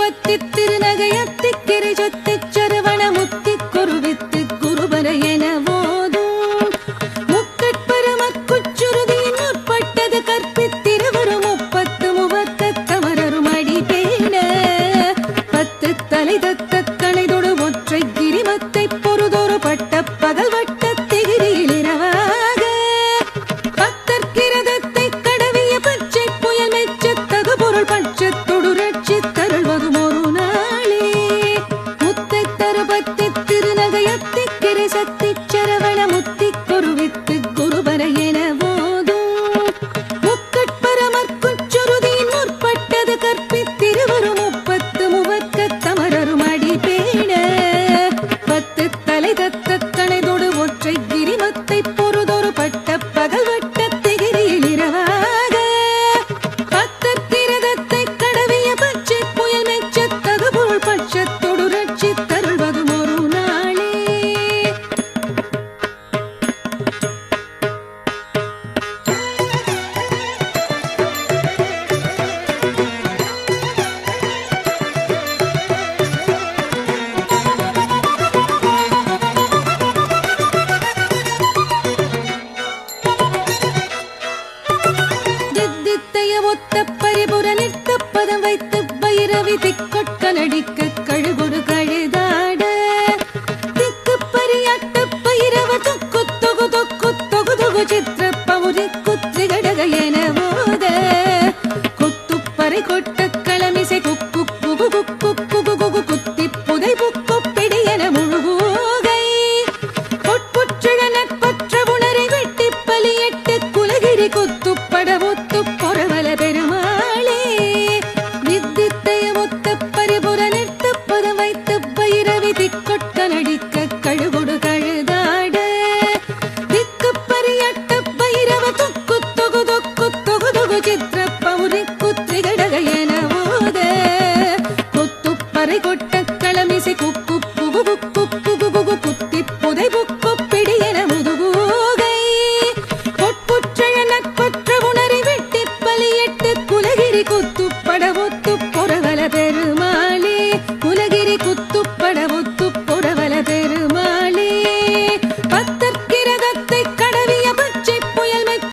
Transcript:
பத்தி திருநகையத்தி கிரை சொத்தி சரவண முத்தி குருவித்து குருபர என போதும் முக்கட்பரமற்குச்சுருதியின் முற்பட்டது கற்பித்திருவரும் முப்பத்து முவர்க்க தமரரும் அடி பேண பத்து தலை தத்த கணைதொடு ஒற்றை கிரிமத்தை பொறுதொரு பட்ட பகல் வட்ட திகிரியில் இரவாக பத்தற்கிரதத்தை கடவிய பச்சை புயல் மெச்சத்தகு பொருள் பட்சத்தொடு ரட்சி தருள்வதும் ஒரு நாளே முத்தை தருபத்தி திருநகையத்தி கிரை சக்தி சரவண முத்தி குருவித்து குருபர என போதும் முக்கட்பரமற்குச்சுருதியின் முற்பட்டது கற்பித்திருவரும் முப்பத்து முவர்க்க தமரரும் அடி பேண பத்து தலை தத்த கணைதொடு ஒற்றை கிரிமத்தை பொறுதொரு பட்ட பகல் வட்ட திகிரியில் இரவாக பத்தற்கிரதத்தை கடவிய பச்சை புயல் மெச்சத்தகு பொருள் பட்சத்தொடு ரட்சி தருள்வதும் ஒரு நாளே தித்தித்தைய ஒத்த பரிபுர நிற்க பதம் வைத்து பைரவி திக்கொட்க நடிக்க கழுகுடு கழுதாட திக்கு பரியாட்ட பைரவ தொக்கு தொகு தொக்கு தொகு தொகு சித்திர பௌரி குத்ரி கடக என போத குத்து பறை கொட்ட களமிசை குக்கு குகு குக்கு குகு குகு குத்தி புதை